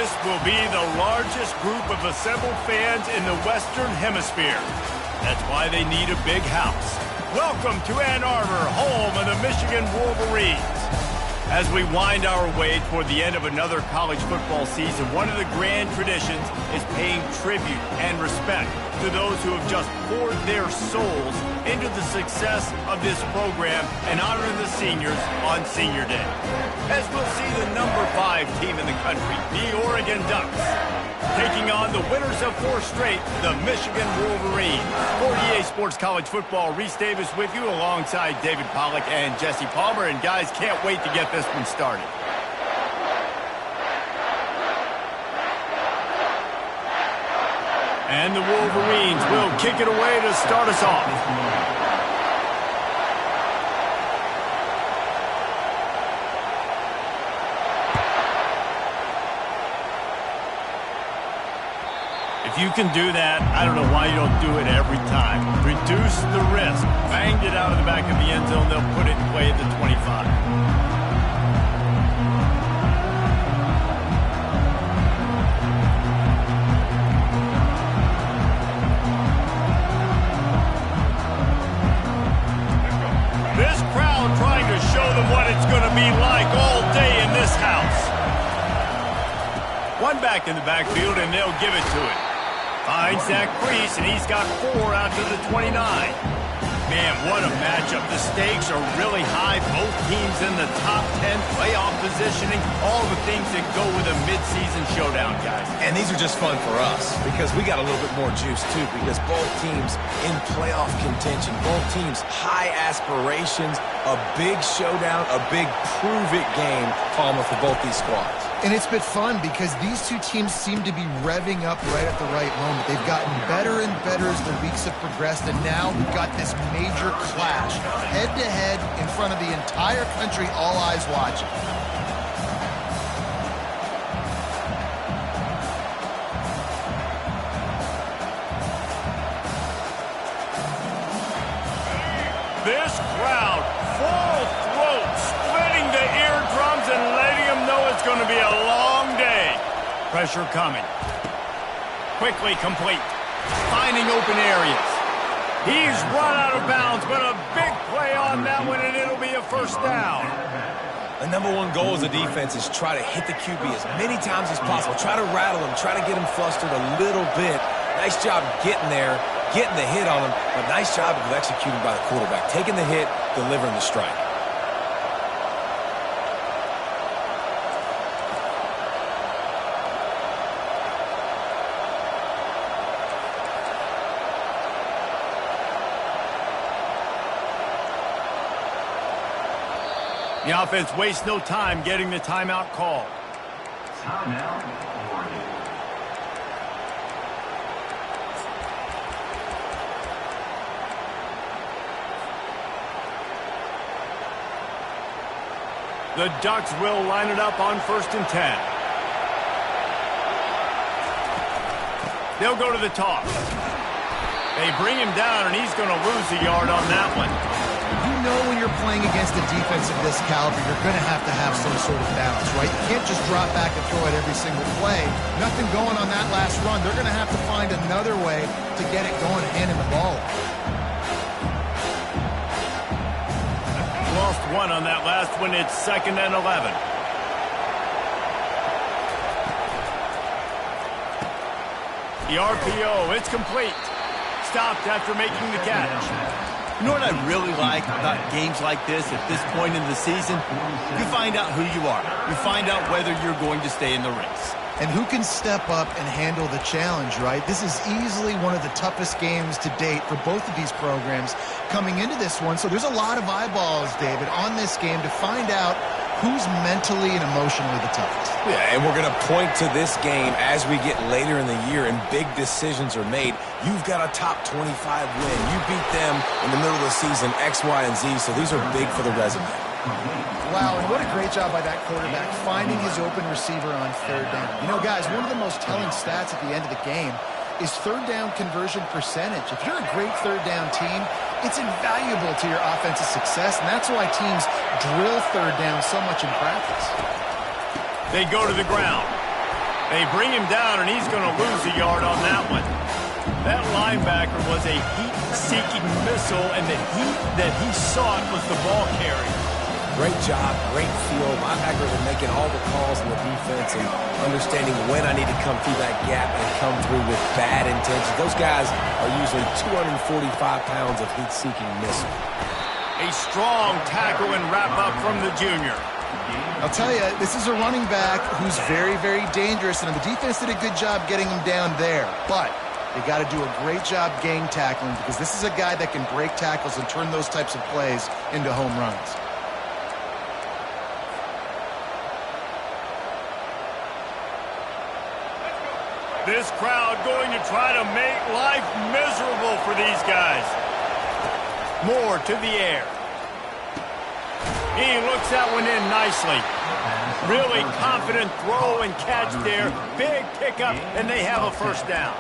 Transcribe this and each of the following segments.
This will be the largest group of assembled fans in the Western Hemisphere. That's why they need a big house. Welcome to Ann Arbor, home of the Michigan Wolverines. As we wind our way toward the end of another college football season, one of the grand traditions is paying tribute and respect to those who have just poured their souls into the success of this program and honoring the seniors on Senior Day. As we'll see the number 5 team in the country, the Oregon Ducks, taking on the winners of 4 straight, the Michigan Wolverines. For EA Sports College Football, Reese Davis with you alongside David Pollack and Jesse Palmer. And guys, can't wait to get this one started. And the Wolverines will kick it away to start us off. If you can do that, I don't know why you don't do it every time. Reduce the risk. Banged it out of the back of the end zone. They'll put it in play at the 25. This crowd trying to show them what it's going to be like all day in this house. One back in the backfield, and they'll give it to him. Finds Zach Priest, and he's got 4 out to the 29. Man, what a matchup. The stakes are really high. Both teams in the top 10, playoff positioning, all the things that go with a midseason showdown, guys. And these are just fun for us because we got a little bit more juice, too, because both teams in playoff contention, both teams high aspirations, a big showdown, a big prove-it game, Palmer, for both these squads. And it's been fun because these two teams seem to be revving up right at the right moment. They've gotten better and better as the weeks have progressed, and now we've got this major clash, head-to-head in front of the entire country, all eyes watching. This crowd, full throat, splitting the eardrums and letting them know it's going to be a long day. Pressure coming. Quickly complete. Finding open areas. He's run out of bounds, but a big play on that one, and it'll be a first down. The number one goal as a defense is try to hit the QB as many times as possible. Try to rattle him. Try to get him flustered a little bit. Nice job getting there, getting the hit on him, but nice job of executing by the quarterback. Taking the hit, delivering the strike. The offense wastes no time getting the timeout call. Timeout, Oregon. The Ducks will line it up on 1st and 10. They'll go to the toss. They bring him down, and he's going to lose a yard on that one. You know when you're playing against a defense of this caliber, you're going to have some sort of balance, right? You can't just drop back and throw it every single play. Nothing going on that last run. They're going to have to find another way to get it going and hand him the ball. Lost one on that last one. It's 2nd and 11. The RPO, it's complete. Stopped after making the catch. You know what I really like about games like this at this point in the season? You find out who you are. You find out whether you're going to stay in the race. And who can step up and handle the challenge, right? This is easily one of the toughest games to date for both of these programs coming into this one. So there's a lot of eyeballs, David, on this game to find out who's mentally and emotionally the toughest. Yeah, and we're going to point to this game as we get later in the year and big decisions are made. You've got a top 25 win. You beat them in the middle of the season, X, Y, and Z, so these are big for the resume. Wow, and what a great job by that quarterback finding his open receiver on 3rd down. You know, guys, one of the most telling stats at the end of the game is 3rd down conversion percentage. If you're a great 3rd down team, it's invaluable to your offensive success, and that's why teams drill 3rd down so much in practice. They go to the ground. They bring him down, and he's going to lose a yard on that one. That linebacker was a heat-seeking missile, and the heat that he sought was the ball carrier. Great job, great feel. Linebackers are making all the calls in the defense and understanding when I need to come through that gap and come through with bad intentions. Those guys are usually 245 pounds of heat-seeking missile. A strong tackle and wrap-up from the junior. I'll tell you, this is a running back who's very, very dangerous, and the defense did a good job getting him down there. But they got to do a great job gang tackling because this is a guy that can break tackles and turn those types of plays into home runs. This crowd going to try to make life miserable for these guys. Moore to the air. He looks that one in nicely. Really confident throw and catch there. Big pickup, and they have a first down.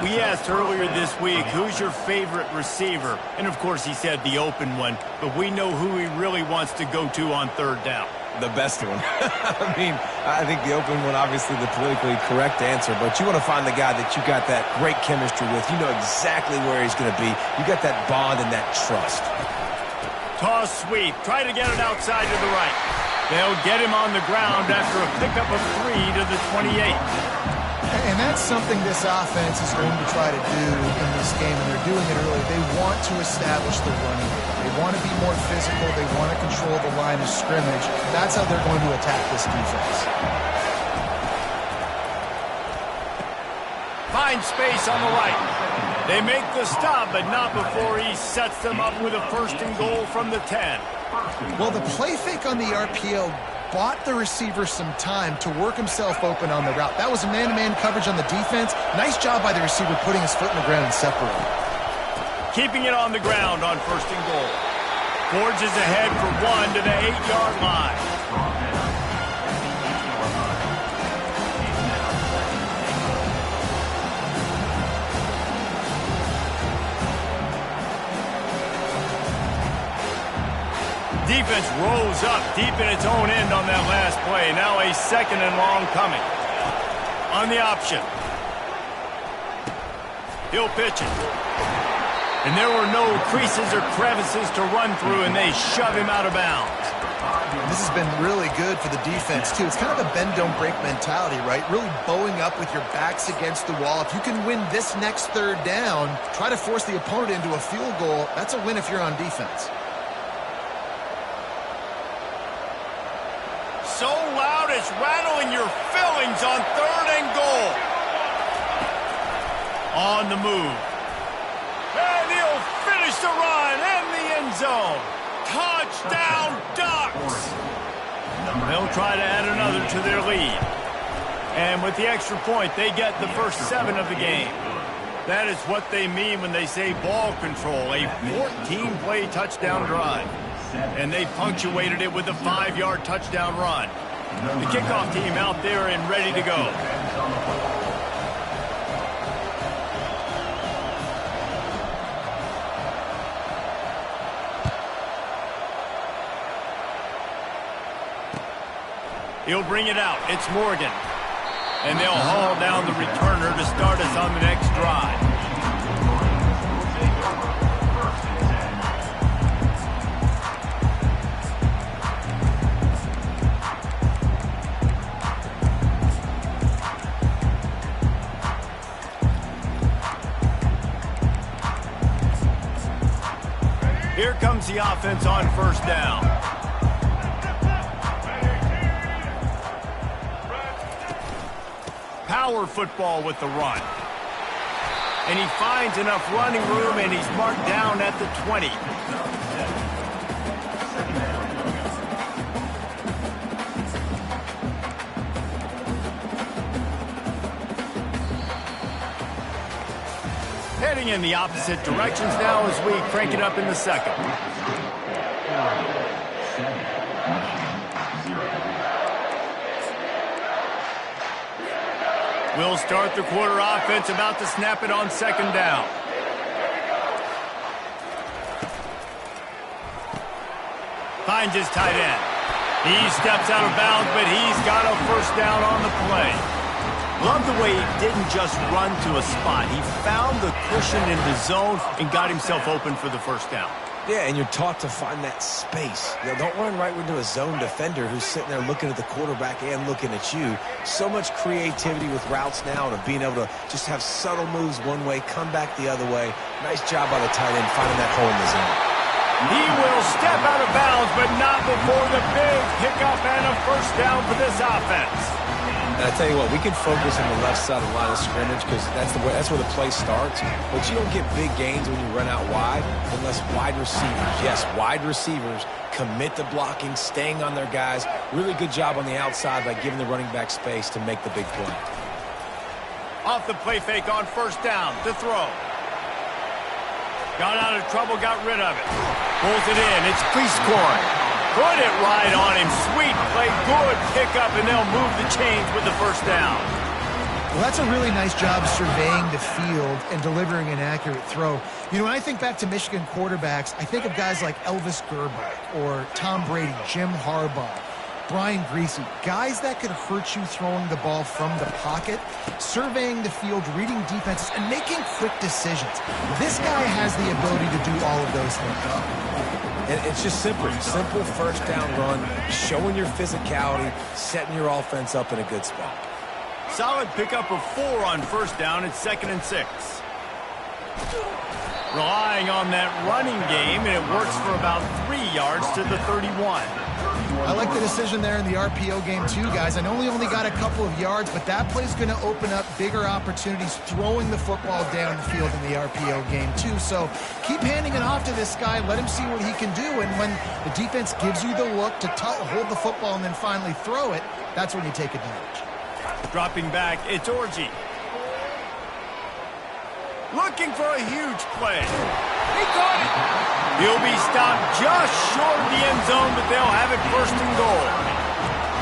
We asked earlier this week, who's your favorite receiver? And, of course, he said the open one. But we know who he really wants to go to on third down. The best one. I think the open one, obviously the politically correct answer, but you want to find the guy that you got that great chemistry with. You know exactly where he's going to be. You got that bond and that trust. Toss sweep. Try to get it outside to the right. They'll get him on the ground after a pickup of 3 to the 28. And that's something this offense is going to try to do in this game, and they're doing it early. They want to establish the running game. They want to be more physical. They want to control the line of scrimmage. That's how they're going to attack this defense. Find space on the right. They make the stop, but not before he sets them up with a first and goal from the 10. Well, the play fake on the RPO bought the receiver some time to work himself open on the route. That was a man-to-man coverage on the defense. Nice job by the receiver putting his foot in the ground and separating. Keeping it on the ground on first and goal. Forges ahead for 1 to the 8-yard line. Defense rolls up deep in its own end on that last play. Now a second and long coming. On the option. He'll pitch it. And there were no creases or crevices to run through, and they shove him out of bounds. This has been really good for the defense, too. It's kind of a bend-don't-break mentality, right? Really bowing up with your backs against the wall. If you can win this next third down, try to force the opponent into a field goal. That's a win if you're on defense. So loud it's rattling your fillings on third and goal. On the move. And he'll finish the run in the end zone. Touchdown, Ducks! They'll try to add another to their lead. And with the extra point, they get the first 7 of the game. That is what they mean when they say ball control, a 14-play touchdown drive. And they punctuated it with a 5-yard touchdown run. The kickoff team out there and ready to go. He'll bring it out. It's Morgan. And they'll haul down the returner to start us on the next drive. Here comes the offense on first down. Power football with the run. And he finds enough running room, and he's marked down at the 20. Heading in the opposite directions now as we crank it up in the second. We'll start the quarter offense, about to snap it on second down. Finds his tight end. He steps out of bounds, but he's got a first down on the play. Love the way he didn't just run to a spot. He found the cushion in the zone and got himself open for the first down. Yeah, and you're taught to find that space. You know, don't run right into a zone defender who's sitting there looking at the quarterback and looking at you. So much creativity with routes now and of being able to just have subtle moves one way, come back the other way. Nice job by the tight end finding that hole in the zone. He will step out of bounds, but not before the big pickup and a first down for this offense. And I tell you what, we can focus on the left side of the line of scrimmage because that's where the play starts. But you don't get big gains when you run out wide unless wide receivers, yes, wide receivers commit to blocking, staying on their guys. Really good job on the outside by giving the running back space to make the big play. Off the play fake on first down to throw. Got out of trouble, got rid of it. Pulls it in. It's Prieskorn. Put it right on him. Sweet play. Good pickup, and they'll move the chains with the first down. Well, that's a really nice job surveying the field and delivering an accurate throw. You know, when I think back to Michigan quarterbacks, I think of guys like Elvis Grbac or Tom Brady, Jim Harbaugh, Brian Griese, guys that could hurt you throwing the ball from the pocket, surveying the field, reading defenses, and making quick decisions. This guy has the ability to do all of those things. And it's just simple first down run, showing your physicality, setting your offense up in a good spot. Solid pickup of 4 on first down. It's 2nd and 6. Relying on that running game, and it works for about 3 yards to the 31. I like the decision there in the RPO game too, guys. I know we only got a couple of yards, but that play's going to open up bigger opportunities throwing the football down the field in the RPO game too. So keep handing it off to this guy. Let him see what he can do. And when the defense gives you the look to hold the football and then finally throw it, that's when you take advantage. Dropping back, it's Orji. Looking for a huge play. He caught it. He'll be stopped just short of the end zone, but they'll have it 1st and goal.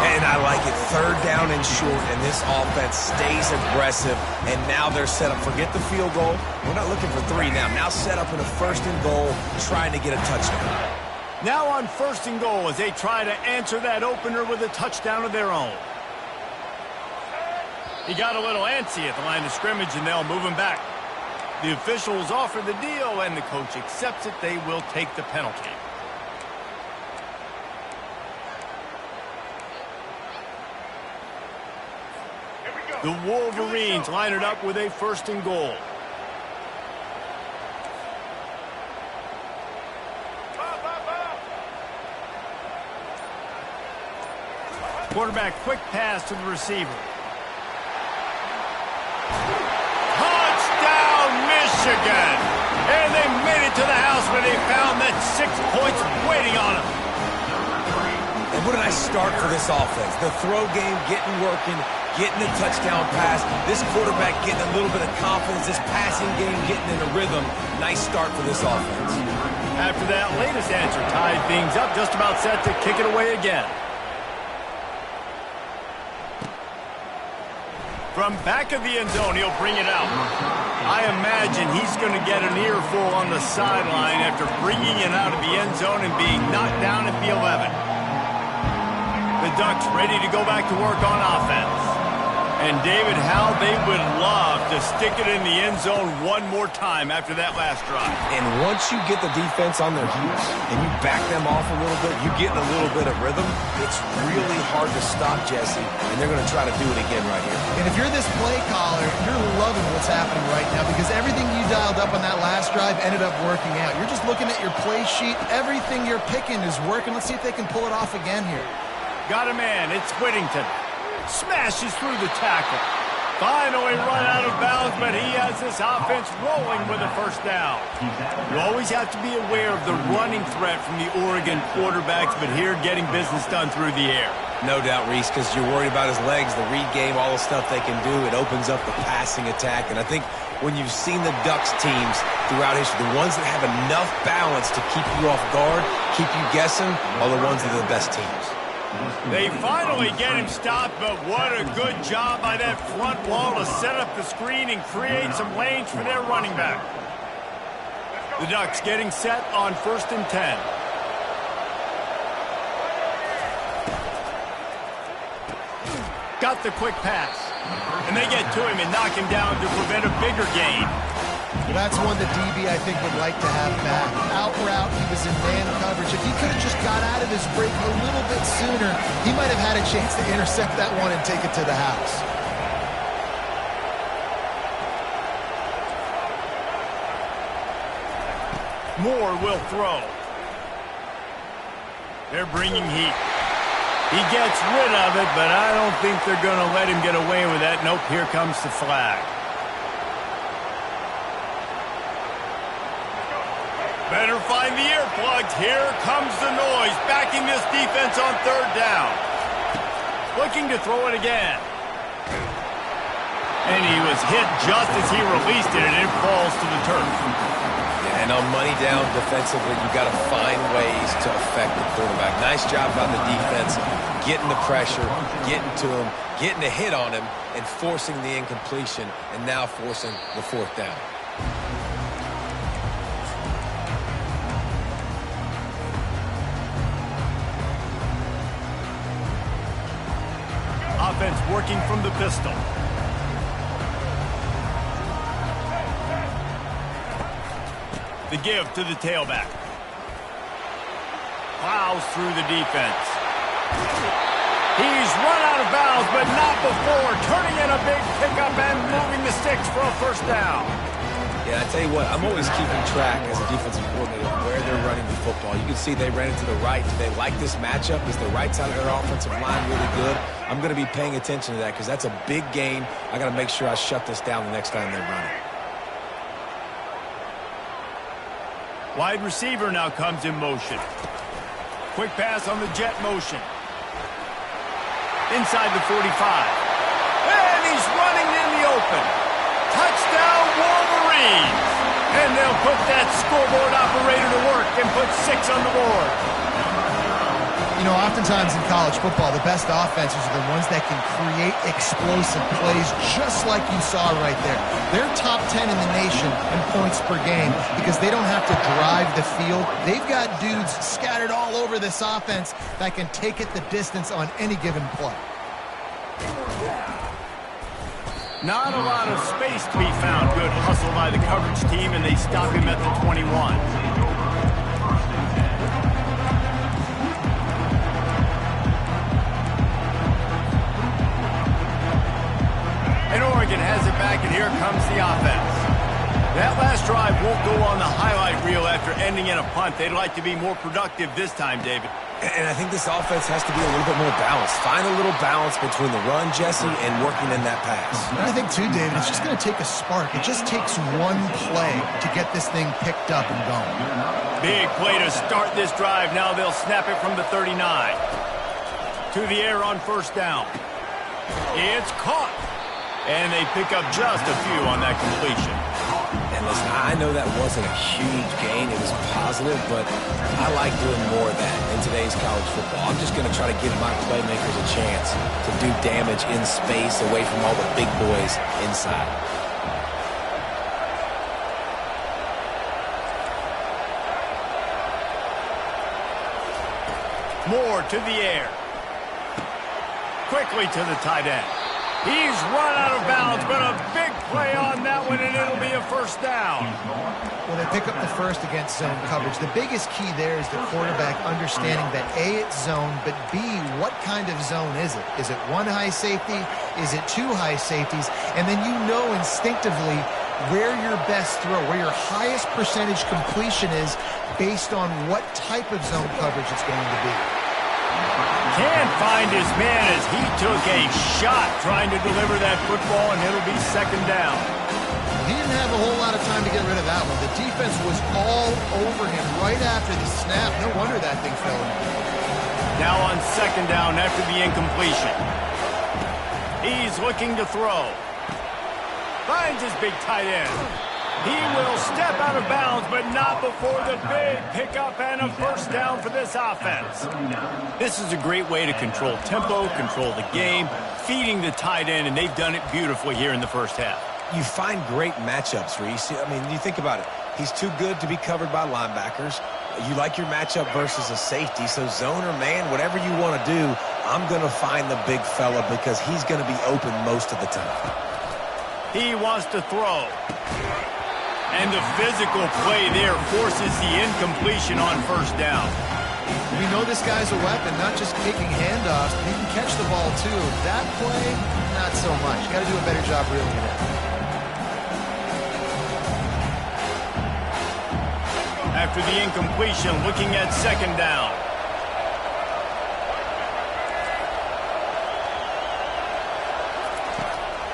And I like it. 3rd down and short, and this offense stays aggressive. And now they're set up. Forget the field goal. We're not looking for 3 now. Now set up in a 1st and goal, trying to get a touchdown. Now on 1st and goal as they try to answer that opener with a touchdown of their own. He got a little antsy at the line of scrimmage, and they'll move him back. The officials offer the deal, and the coach accepts it. They will take the penalty. The Wolverines line it up with a 1st and goal. Quarterback quick pass to the receiver. Michigan. And they made it to the house where they found that 6 points waiting on them. And what a nice start for this offense. The throw game getting working, getting a touchdown pass. This quarterback getting a little bit of confidence. This passing game getting in a rhythm. Nice start for this offense. After that latest answer tied things up, just about set to kick it away again. From back of the end zone, he'll bring it out. I imagine he's going to get an earful on the sideline after bringing it out of the end zone and being knocked down at the 11. The Ducks ready to go back to work on offense. And David, how they would love to stick it in the end zone one more time after that last drive. And once you get the defense on their heels and you back them off a little bit, you get in a little bit of rhythm, it's really hard to stop, Jesse, and they're going to try to do it again right here. And if you're this play caller, you're loving what's happening right now because everything you dialed up on that last drive ended up working out. You're just looking at your play sheet. Everything you're picking is working. Let's see if they can pull it off again here. Got a man. It's Whittington. Smashes through the tackle. Finally run out of bounds, but he has this offense rolling with a 1st down. You always have to be aware of the running threat from the Oregon quarterbacks, but here getting business done through the air. No doubt, Reese, because you're worried about his legs, the read game, all the stuff they can do. It opens up the passing attack. And I think when you've seen the Ducks teams throughout history, the ones that have enough balance to keep you off guard, keep you guessing, are the ones that are the best teams. They finally get him stopped, but what a good job by that front wall to set up the screen and create some lanes for their running back. The Ducks getting set on 1st and 10. Got the quick pass. And they get to him and knock him down to prevent a bigger gain. Well, that's one the DB, I think, would like to have back. Out route, he was in man coverage. If he could have just got out of his break a little bit sooner, he might have had a chance to intercept that one and take it to the house. Moore will throw. They're bringing heat. He gets rid of it, but I don't think they're going to let him get away with that. Nope, here comes the flag. Better find the earplugs. Here comes the noise, backing this defense on third down. Looking to throw it again. And he was hit just as he released it, and it falls to the turf. And on money down defensively, you got to find ways to affect the quarterback. Nice job by the defense, getting the pressure, getting to him, getting a hit on him, and forcing the incompletion, and now forcing the fourth down. Offense working from the pistol. The give to the tailback. Plows through the defense. He's run out of bounds, but not before turning in a big pickup and moving the sticks for a first down. Yeah, I tell you what, I'm always keeping track as a defensive coordinator of where they're running the football. You can see they ran it to the right. Do they like this matchup? Is the right side of their offensive line really good? I'm going to be paying attention to that because that's a big game. I got to make sure I shut this down the next time they run it. Wide receiver now comes in motion. Quick pass on the jet motion. Inside the 45. And he's running in the open. Touchdown Wolverines! And they'll put that scoreboard operator to work and put 6 on the board. You know, oftentimes in college football, the best offenses are the ones that can create explosive plays just like you saw right there. They're top 10 in the nation in points per game because they don't have to drive the field. They've got dudes scattered all over this offense that can take it the distance on any given play. Not a lot of space to be found. Good hustle by the coverage team, and they stop him at the 21. And Oregon has it back, and here comes the offense. That last drive won't go on the highlight reel after ending in a punt. They'd like to be more productive this time, David. And I think this offense has to be a little bit more balanced. Find a little balance between the run, Jesse, and working in that pass. And I think, too, David, it's just going to take a spark. It just takes one play to get this thing picked up and going. Big play to start this drive. Now they'll snap it from the 39. To the air on first down. It's caught. And they pick up just a few on that completion. And listen, I know that wasn't a huge gain. It was positive, but I like doing more of that in today's college football. I'm just going to try to give my playmakers a chance to do damage in space away from all the big boys inside. Moore to the air. Quickly to the tight end. He's run out of bounds, but a big play on that one, and it'll be a first down. Well, they pick up the first against zone coverage. The biggest key there is the quarterback understanding that A, it's zone, but B, what kind of zone is it? Is it one high safety? Is it two high safeties? And then you know instinctively where your best throw, where your highest percentage completion is based on what type of zone coverage it's going to be. Can't find his man as he took a shot trying to deliver that football, and it'll be second down. He didn't have a whole lot of time to get rid of that one. The defense was all over him right after the snap. No wonder that thing fell in. Now on second down after the incompletion. He's looking to throw. Finds his big tight end. He will step out of bounds, but not before the big pickup and a first down for this offense. This is a great way to control tempo, control the game, feeding the tight end, and they've done it beautifully here in the first half. You find great matchups, Reese. I mean, you think about it. He's too good to be covered by linebackers. You like your matchup versus a safety, so zone or man, whatever you want to do, I'm going to find the big fella because he's going to be open most of the time. He wants to throw. And the physical play there forces the incompletion on first down. We know this guy's a weapon, not just kicking handoffs, but he can catch the ball too. That play, not so much. You got to do a better job reeling it in. After the incompletion, looking at second down.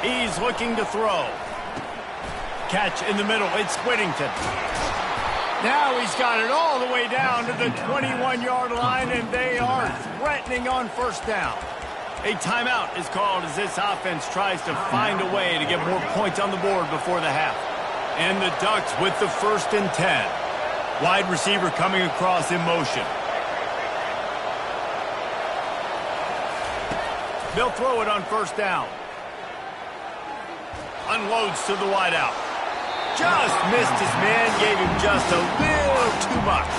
He's looking to throw. Catch in the middle. It's Whittington. Now he's got it all the way down to the 21-yard line, and they are threatening on first down. A timeout is called as this offense tries to find a way to get more points on the board before the half. And the Ducks with the 1st and 10. Wide receiver coming across in motion. They'll throw it on first down. Unloads to the wideout. Just missed his man, gave him just a little too much.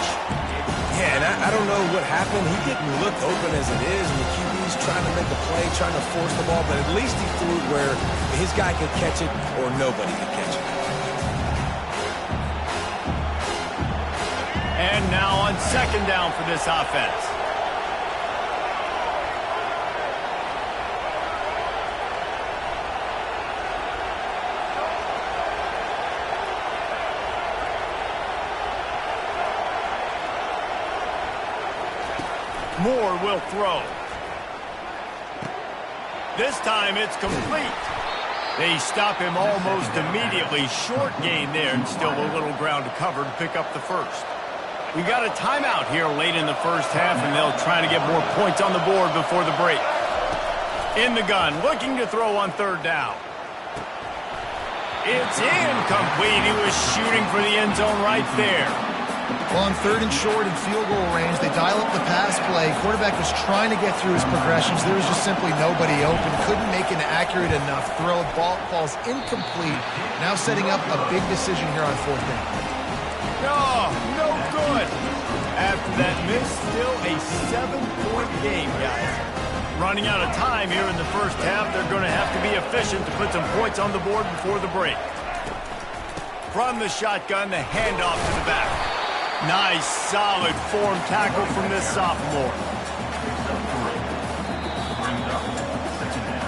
Yeah, and I don't know what happened. He didn't look open as it is, and the QB's trying to make a play, trying to force the ball, but at least he threw it where his guy could catch it or nobody could catch it. And now on second down for this offense. Moore will throw. This time it's complete. They stop him almost immediately. Short gain there and still a little ground to cover to pick up the first. We got a timeout here late in the first half, and they'll try to get more points on the board before the break. In the gun, looking to throw on third down. It's incomplete. He was shooting for the end zone right there. Well, on 3rd and short and field goal range, they dial up the pass play. Quarterback was trying to get through his progressions. There was just simply nobody open. Couldn't make an accurate enough throw. Ball falls incomplete. Now setting up a big decision here on 4th down. No good. After that miss, still a 7-point game, guys. Running out of time here in the first half. They're going to have to be efficient to put some points on the board before the break. From the shotgun, the handoff to the back. Nice, solid form tackle from this sophomore.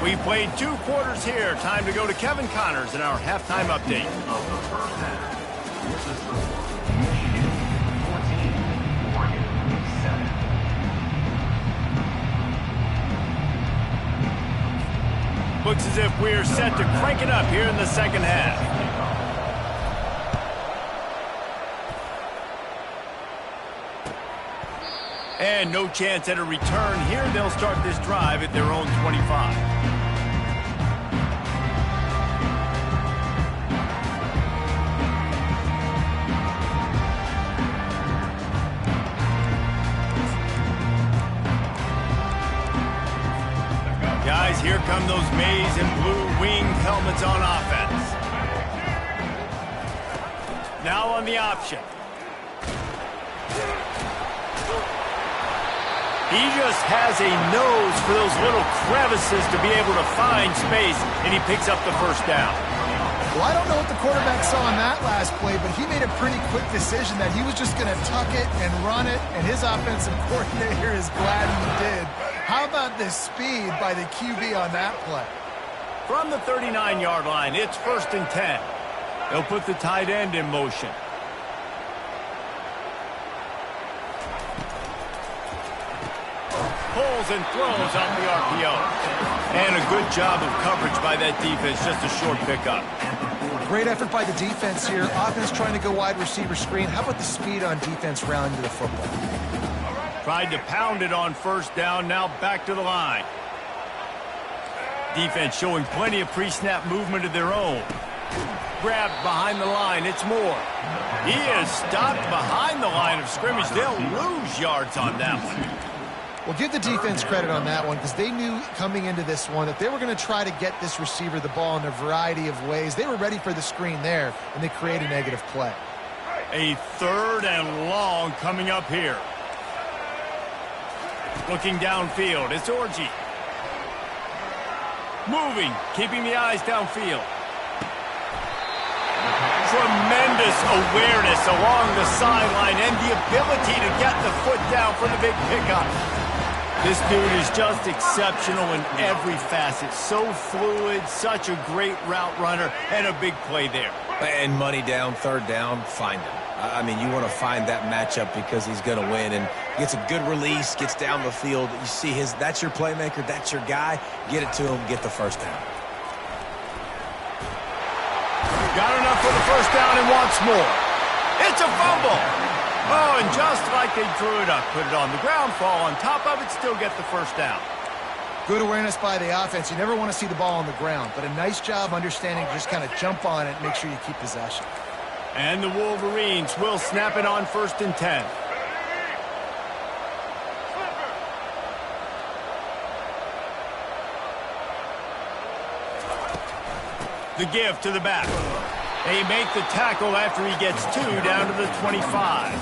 We played 2 quarters here. Time to go to Kevin Connors in our halftime update. Looks as if we're set to crank it up here in the second half. And no chance at a return here. They'll start this drive at their own 25. Guys, here come those maize and blue winged helmets on offense. Now on the option. He just has a nose for those little crevices to be able to find space, and he picks up the first down. Well, I don't know what the quarterback saw in that last play, but he made a pretty quick decision that he was just going to tuck it and run it, and his offensive coordinator is glad he did. How about the speed by the QB on that play? From the 39-yard line, it's 1st and 10. They'll put the tight end in motion. Pulls and throws off the RPO. And a good job of coverage by that defense, just a short pickup. Great effort by the defense here. Offense trying to go wide receiver screen. How about the speed on defense rallying to the football? Tried to pound it on first down, now back to the line. Defense showing plenty of pre-snap movement of their own. Grabbed behind the line, it's Moore. He is stopped behind the line of scrimmage. They'll lose yards on that one. Well, give the defense credit on that one because they knew coming into this one that they were going to try to get this receiver the ball in a variety of ways. They were ready for the screen there, and they create a negative play. A 3rd and long coming up here. Looking downfield, it's Orji. Moving, keeping the eyes downfield. Tremendous awareness along the sideline and the ability to get the foot down for the big pickup. This dude is just exceptional in every facet. So fluid, such a great route runner, and a big play there. And money down, 3rd down, find him. I mean, you want to find that matchup because he's going to win and gets a good release, gets down the field. You see that's your playmaker, that's your guy. Get it to him, get the 1st down. Got enough for the 1st down and wants more. It's a fumble. Oh, and just like they drew it up, put it on the ground, fall on top of it, still get the 1st down. Good awareness by the offense. You never want to see the ball on the ground, but a nice job understanding to just kind of jump on it and make sure you keep possession. And the Wolverines will snap it on 1st and 10. The give to the back. They make the tackle after he gets 2 down to the 25.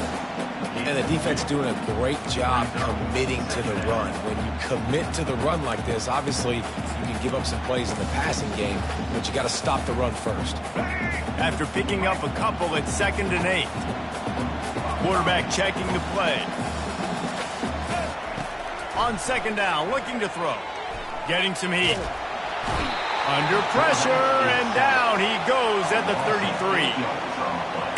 And the defense doing a great job committing to the run. When you commit to the run like this, obviously you can give up some plays in the passing game, but you got to stop the run first. After picking up a couple at 2nd and 8. Quarterback checking the play. On 2nd down, looking to throw. Getting some heat. Under pressure, and down he goes at the 33.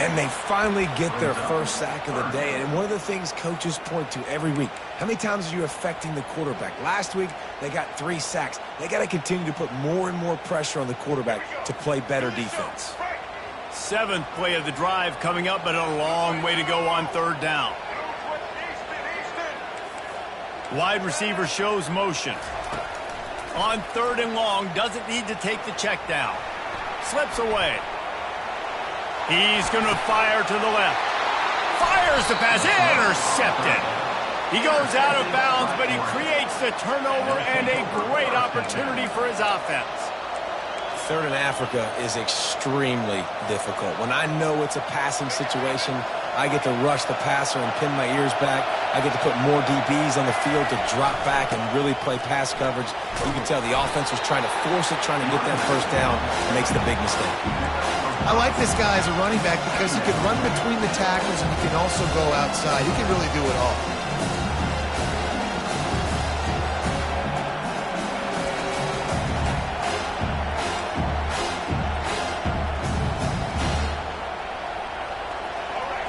And they finally get their 1st sack of the day. And one of the things coaches point to every week, how many times are you affecting the quarterback? Last week, they got 3 sacks. They got to continue to put more and more pressure on the quarterback to play better defense. 7th play of the drive coming up, but a long way to go on 3rd down. Wide receiver shows motion. On 3rd and long, doesn't need to take the check down. Slips away. He's going to fire to the left. Fires the pass, intercepted. He goes out of bounds, but he creates the turnover and a great opportunity for his offense. 3rd in Africa is extremely difficult. When I know it's a passing situation, I get to rush the passer and pin my ears back. I get to put more DBs on the field to drop back and really play pass coverage. You can tell the offense was trying to force it, trying to get that 1st down, makes the big mistake. I like this guy as a running back because he can run between the tackles and he can also go outside. He can really do it all.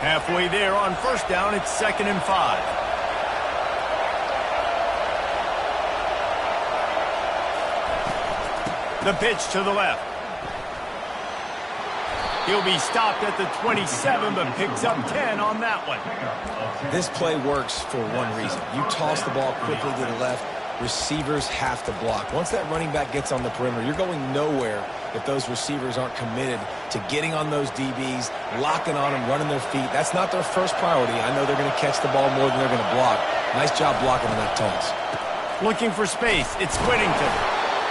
Halfway there on 1st down, it's 2nd and 5. The pitch to the left. He'll be stopped at the 27, but picks up 10 on that one. This play works for one reason. You toss the ball quickly to the left, receivers have to block. Once that running back gets on the perimeter, you're going nowhere if those receivers aren't committed to getting on those DBs, locking on them, running their feet. That's not their first priority. I know they're going to catch the ball more than they're going to block. Nice job blocking on that toss. Looking for space, it's Whittington.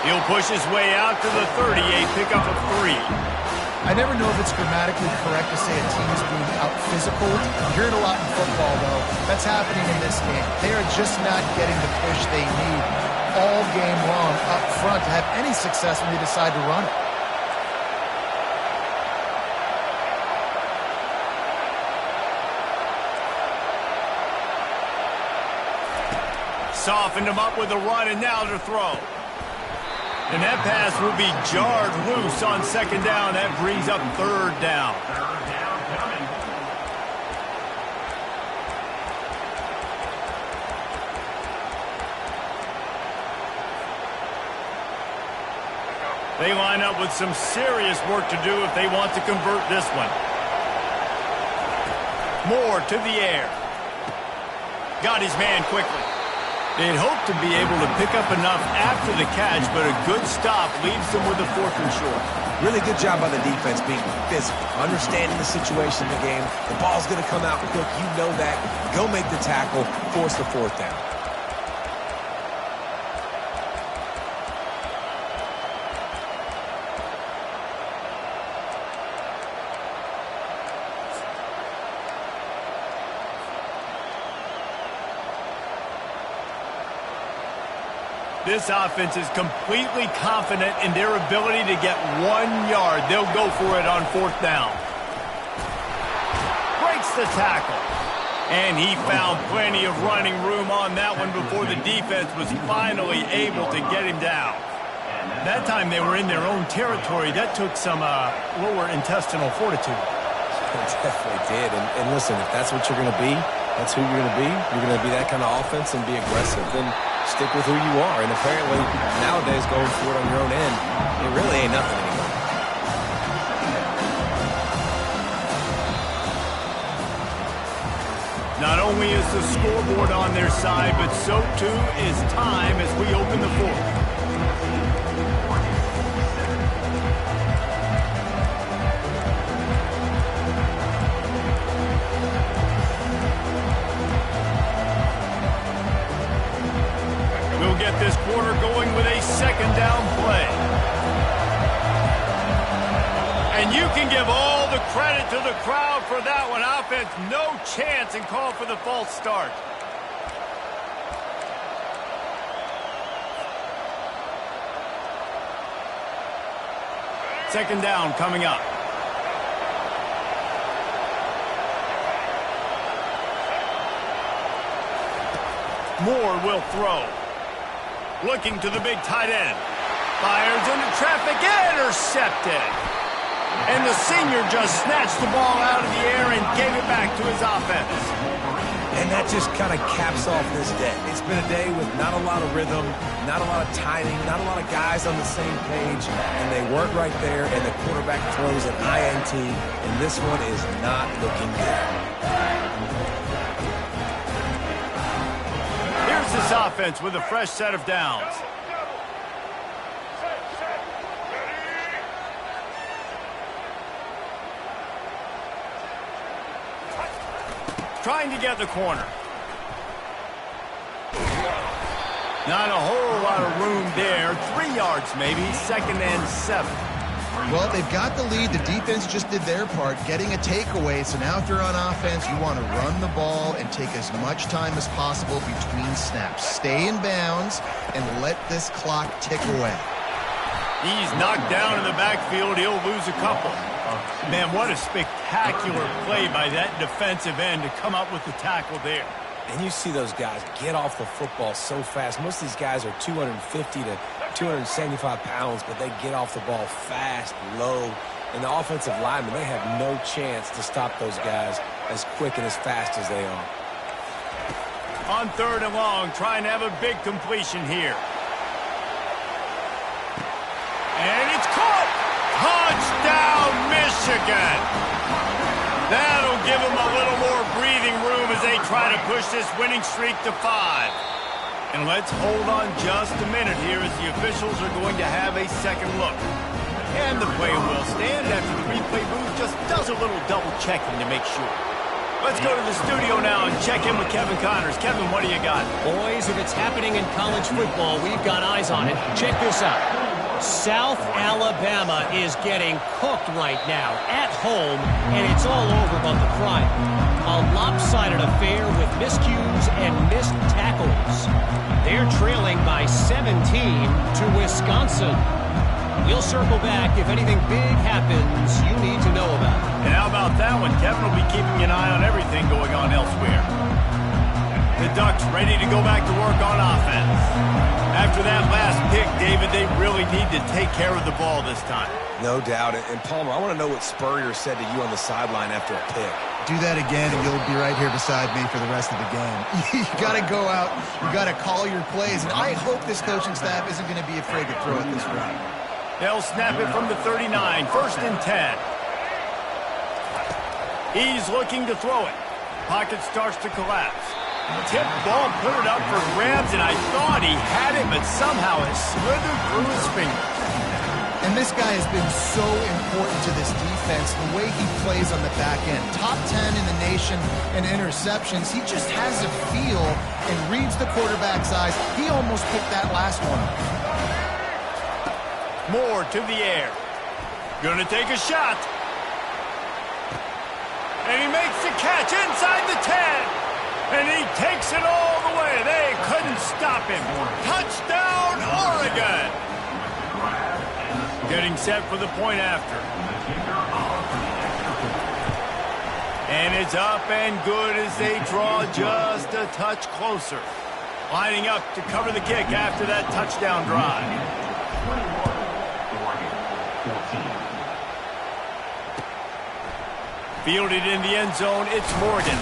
He'll push his way out to the 38, pick up a 3. I never know if it's grammatically correct to say a team is being out-physical. You hear it a lot in football, though. That's happening in this game. They are just not getting the push they need all game long up front to have any success when they decide to run it. Softened him up with a run, and now to throw. And that pass will be jarred loose on 2nd down. That brings up 3rd down. They line up with some serious work to do if they want to convert this one. Moore to the air. Got his man quickly. They'd hoped to be able to pick up enough after the catch, but a good stop leaves them with a 4th and short. Really good job by the defense being physical, understanding the situation in the game. The ball's going to come out quick. You know that. Go make the tackle, force the 4th down. This offense is completely confident in their ability to get 1 yard. They'll go for it on 4th down. Breaks the tackle. And he found plenty of running room on that one before the defense was finally able to get him down. That time they were in their own territory. That took some lower intestinal fortitude. It definitely did. And listen, if that's what you're going to be, that's who you're going to be. You're going to be that kind of offense and be aggressive. Then stick with who you are. And apparently, nowadays, going for it on your own end, it really ain't nothing anymore. Not only is the scoreboard on their side, but so too is time as we open the 4th. We'll get this quarter going with a 2nd down play. And you can give all the credit to the crowd for that one. Offense, no chance, and call for the false start. Second down coming up. Moore will throw. Looking to the big tight end. Fires into traffic, intercepted. And the senior just snatched the ball out of the air and gave it back to his offense. And that just kind of caps off this day. It's been a day with not a lot of rhythm, not a lot of timing, not a lot of guys on the same page, and they weren't right there, and the quarterback throws an INT, and this one is not looking good. Here's this offense with a fresh set of downs. Trying to get the corner. Not a whole lot of room there. 3 yards maybe. 2nd and 7. Well, they've got the lead. The defense just did their part, getting a takeaway. So now if you're on offense, you want to run the ball and take as much time as possible between snaps. Stay in bounds and let this clock tick away. He's knocked down in the backfield. He'll lose a couple. Man, what a spectacular play by that defensive end to come up with the tackle there. And you see those guys get off the football so fast. Most of these guys are 250 to 275 pounds, but they get off the ball fast, low. And the offensive linemen, they have no chance to stop those guys as quick and as fast as they are. On 3rd and long, trying to have a big completion here. And it's caught! Touchdown, Michigan! That'll give them a little more breathing room as they try to push this winning streak to 5. And let's hold on just a minute here as the officials are going to have a second look. And the play will stand after the replay booth just does a little double checking to make sure. Let's go to the studio now and check in with Kevin Connors. Kevin, what do you got? Boys, if it's happening in college football, we've got eyes on it. Check this out. South Alabama is getting cooked right now at home, and it's all over but the crying. A lopsided affair with miscues and missed tackles. They're trailing by 17 to Wisconsin. We'll circle back if anything big happens you need to know about. And how about that one? Kevin will be keeping an eye on everything going on elsewhere. The Ducks ready to go back to work on offense. After that last pick, David, they really need to take care of the ball this time. No doubt. And Palmer, I want to know what Spurrier said to you on the sideline after a pick. Do that again, and you'll be right here beside me for the rest of the game. You got to go out. You got to call your plays. And I hope this coaching staff isn't going to be afraid to throw it this route. They'll snap it from the 39. 1st and 10. He's looking to throw it. Pocket starts to collapse. Tip ball, put it up for grabs, and I thought he had it, but somehow it slithered through his fingers. And this guy has been so important to this defense, the way he plays on the back end. Top 10 in the nation in interceptions. He just has a feel and reads the quarterback's eyes. He almost picked that last one up. Moore to the air. Gonna take a shot. And he makes the catch inside the 10. And he takes it all the way. They couldn't stop him. Touchdown, Oregon! Getting set for the point after. And it's up and good as they draw just a touch closer. Lining up to cover the kick after that touchdown drive. 21-14. Fielded in the end zone, it's Morgan.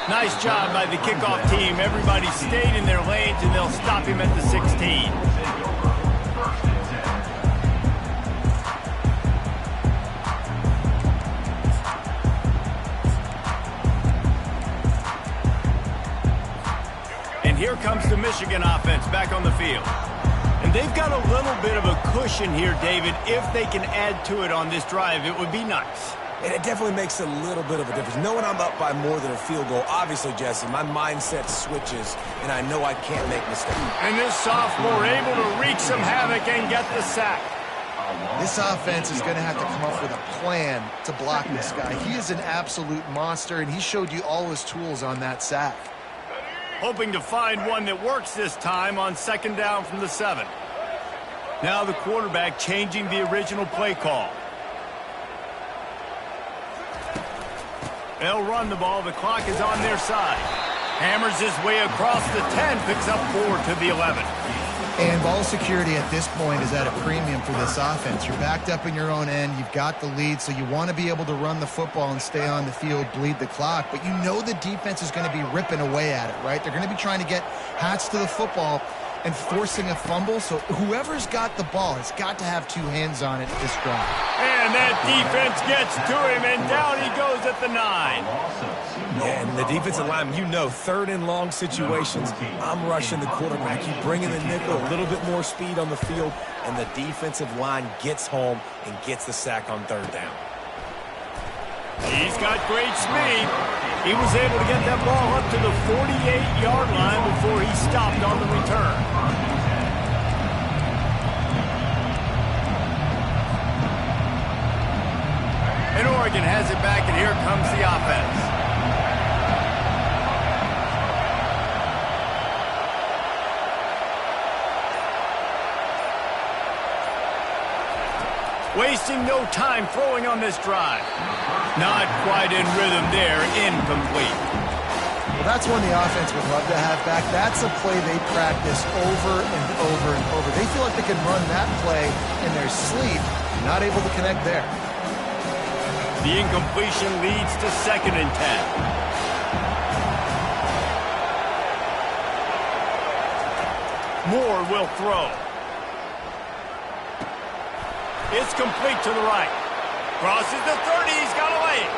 Nice job by the kickoff team. Everybody stayed in their lanes, and they'll stop him at the 16. And here comes the Michigan offense back on the field. And they've got a little bit of a cushion here, David. If they can add to it on this drive, it would be nice. And it definitely makes a little bit of a difference. Knowing I'm up by more than a field goal, obviously, Jesse, my mindset switches, and I know I can't make mistakes. And this sophomore able to wreak some havoc and get the sack. This offense is going to have to come up with a plan to block this guy. He is an absolute monster, and he showed you all his tools on that sack. Hoping to find one that works this time on second down from the 7. Now the quarterback changing the original play call. They'll run the ball. The clock is on their side. Hammers his way across the 10, picks up 4 to the 11. And ball security at this point is at a premium for this offense. You're backed up in your own end. You've got the lead, so you want to be able to run the football and stay on the field, bleed the clock. But you know the defense is going to be ripping away at it, right? They're going to be trying to get Hats to the football and forcing a fumble. So whoever's got the ball has got to have 2 hands on it at this drive. And that defense gets to him, and down he goes at the 9. Yeah, and the defensive line, you know, third and long situations, I'm rushing the quarterback. You bring in the nickel, a little bit more speed on the field, and the defensive line gets home and gets the sack on third down. He's got great speed. He was able to get that ball up to the 48-yard line before he stopped on the return. And Oregon has it back, and here comes the offense. Wasting no time throwing on this drive. Not quite in rhythm there, incomplete. Well, that's one the offense would love to have back. That's a play they practice over and over and over. They feel like they can run that play in their sleep, not able to connect there. The incompletion leads to 2nd and 10. Moore will throw. It's complete to the right. Crosses the 30. He's got a lane.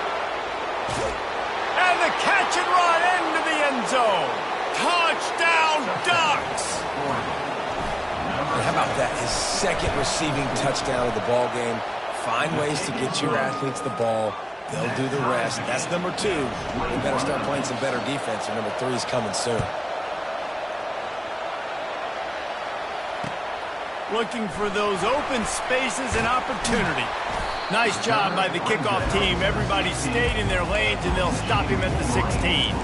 And the catch and run into the end zone. Touchdown, Ducks. And how about that? His 2nd receiving touchdown of the ball game. Find ways to get your athletes the ball. They'll do the rest. That's number 2. We better start playing some better defense, or number 3 is coming soon. Looking for those open spaces and opportunity. Nice job by the kickoff team. Everybody stayed in their lanes, and they'll stop him at the 16.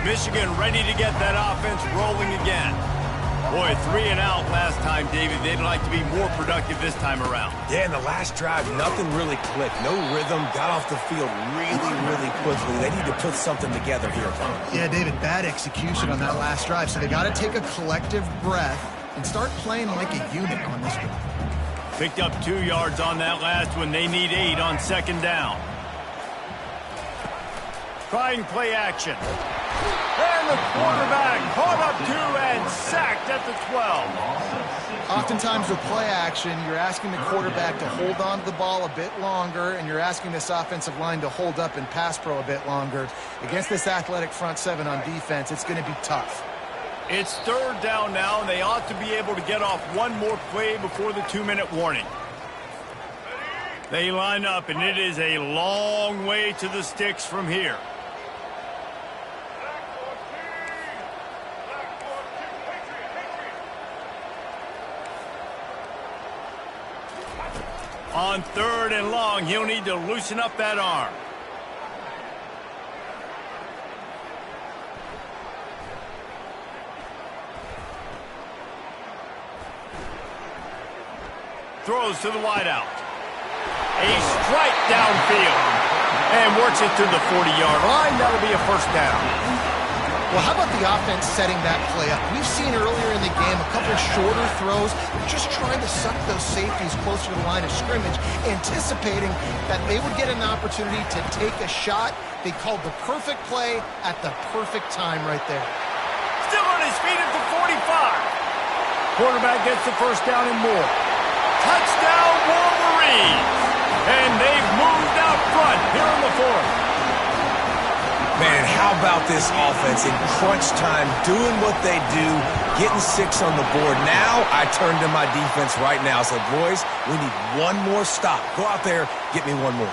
Michigan ready to get that offense rolling again. Boy, 3 and out last time, David. They'd like to be more productive this time around. Yeah, in the last drive, nothing really clicked. No rhythm, got off the field really quickly. They need to put something together here, Tom. Yeah, David, bad execution on that last drive. So they got to take a collective breath and start playing like a unit on this drive. Picked up 2 yards on that last one. They need 8 on second down. Trying play action. And the quarterback caught up 2 and sacked at the 12. Oftentimes with play action, you're asking the quarterback to hold on to the ball a bit longer, and you're asking this offensive line to hold up and pass pro a bit longer. Against this athletic front 7 on defense, it's going to be tough. It's third down now, and they ought to be able to get off one more play before the 2-minute warning. They line up, and it is a long way to the sticks from here. On 3rd and long, he'll need to loosen up that arm. Throws to the wideout. A strike downfield. And works it to the 40-yard line. That'll be a first down. Well, how about the offense setting that play up? We've seen earlier in the game a couple shorter throws, just trying to suck those safeties closer to the line of scrimmage, anticipating that they would get an opportunity to take a shot. They called the perfect play at the perfect time right there. Still on his feet at the 45. Quarterback gets the first down and more. Touchdown, Wolverines! And they've moved out front here in the 4th. Man, how about this offense in crunch time, doing what they do, getting 6 on the board. Now I turn to my defense right now. Say, boys, we need one more stop. Go out there, get me one more.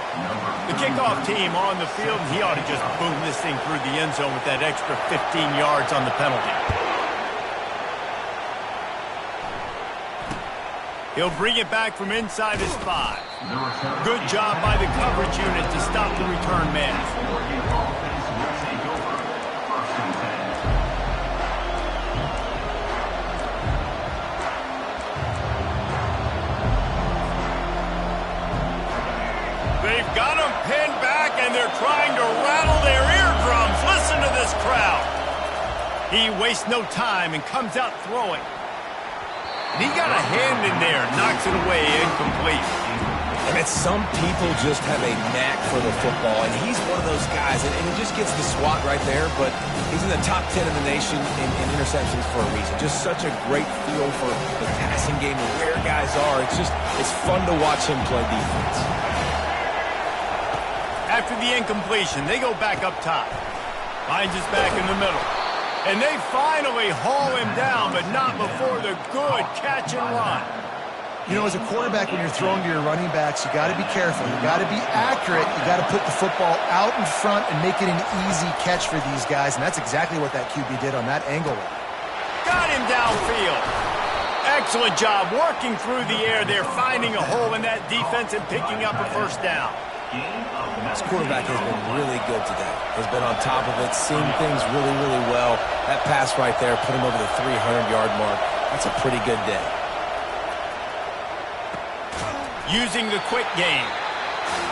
The kickoff team on the field, and he ought to just boom this thing through the end zone with that extra 15 yards on the penalty. He'll bring it back from inside his 5. Good job by the coverage unit to stop the return man. They've got him pinned back, and they're trying to rattle their eardrums. Listen to this crowd. He wastes no time and comes out throwing. And he got a hand in there, knocks it away, incomplete. And some people just have a knack for the football, and he's one of those guys, and he just gets the swat right there, but he's in the top 10 in the nation in interceptions for a reason. Just such a great feel for the passing game and where guys are. It's fun to watch him play defense. After the incompletion, they go back up top. Finds us back in the middle. And they finally haul him down, but not before the good catch and run. You know, as a quarterback, when you're throwing to your running backs, you got to be careful. You got to be accurate. You got to put the football out in front and make it an easy catch for these guys, and that's exactly what that QB did on that angle. Got him downfield. Excellent job working through the air there, finding a hole in that defense and picking up a first down. This quarterback has been really good today. Has been on top of it, seeing things really, really well. That pass right there put him over the 300-yard mark. That's a pretty good day. Using the quick game.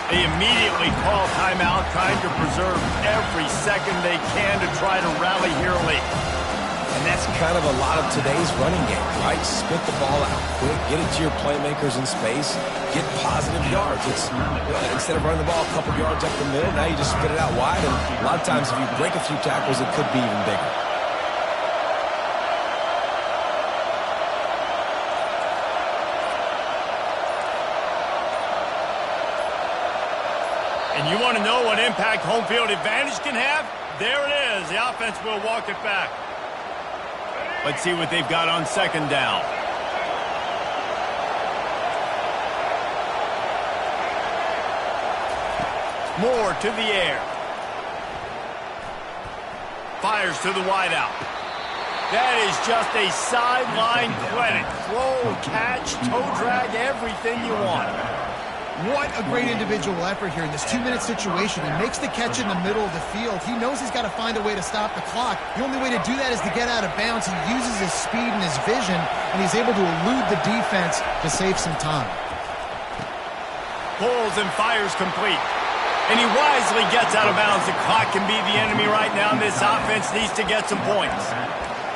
They immediately call timeout, trying to preserve every second they can to try to rally here late. And that's kind of a lot of today's running game, right? Spit the ball out quick, get it to your playmakers in space, get positive yards. It's instead of running the ball a couple yards up the middle, now you just spit it out wide, and a lot of times if you break a few tackles, it could be even bigger. And you want to know what impact home field advantage can have? There it is. The offense will walk it back. Let's see what they've got on second down. Moore to the air. Fires to the wideout. That is just a sideline credit. Throw, catch, toe drag, everything you want. What a great individual effort here in this 2-minute situation. He makes the catch in the middle of the field. He knows he's got to find a way to stop the clock. The only way to do that is to get out of bounds. He uses his speed and his vision, and he's able to elude the defense to save some time. Pulls and fires complete. And he wisely gets out of bounds. The clock can be the enemy right now. This offense needs to get some points.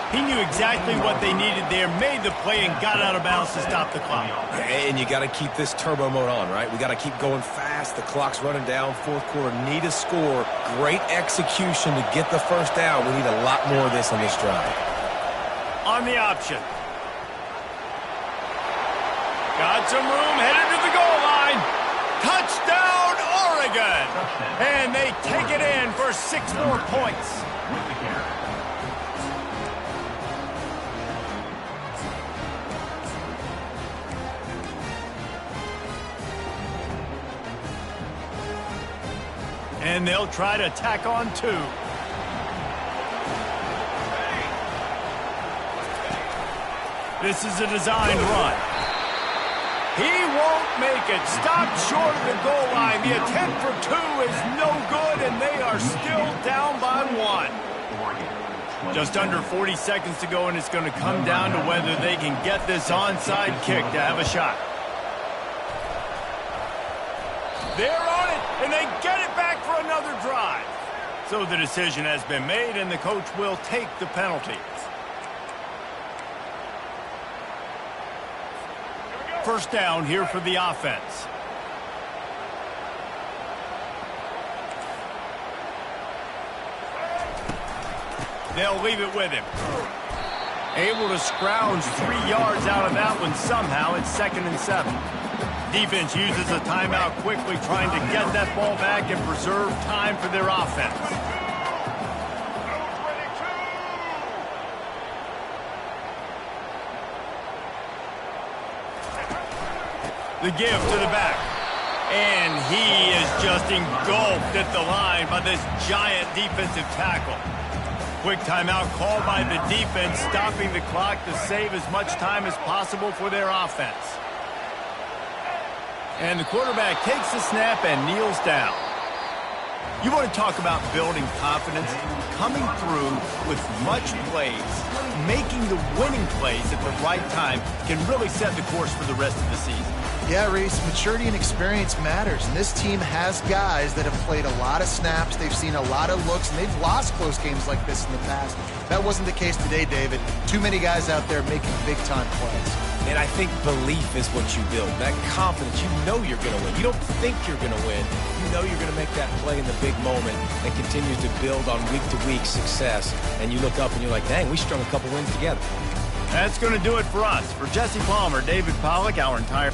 He knew exactly what they needed there, made the play, and got out of bounds to stop the clock. And you got to keep this turbo mode on, right? We got to keep going fast. The clock's running down. Fourth quarter, need a score. Great execution to get the first down. We need a lot more of this on this drive. On the option. Got some room, headed to the goal line. Touchdown, Oregon! And they take it in for 6 more points. And they'll try to tack on 2. This is a designed run. He won't make it. Stopped short of the goal line. The attempt for two is no good, and they are still down by one. Just under 40 seconds to go, and it's going to come down to whether they can get this onside kick to have a shot. They're on it, and they get it back for another drive. So the decision has been made, and the coach will take the penalty. First down here for the offense. They'll leave it with him. Able to scrounge 3 yards out of that one somehow. It's 2nd and 7. Defense uses a timeout quickly, trying to get that ball back and preserve time for their offense. The give to the back. And he is just engulfed at the line by this giant defensive tackle. Quick timeout called by the defense, stopping the clock to save as much time as possible for their offense. And the quarterback takes the snap and kneels down. You want to talk about building confidence? Coming through with much plays, making the winning plays at the right time can really set the course for the rest of the season. Yeah, Reese, maturity and experience matters, and this team has guys that have played a lot of snaps, they've seen a lot of looks, and they've lost close games like this in the past. That wasn't the case today, David. Too many guys out there making big-time plays. And I think belief is what you build, that confidence. You know you're going to win. You don't think you're going to win. You know you're going to make that play in the big moment and continue to build on week-to-week success. And you look up and you're like, dang, we strung a couple wins together. That's going to do it for us. For Jesse Palmer, David Pollack, our entire...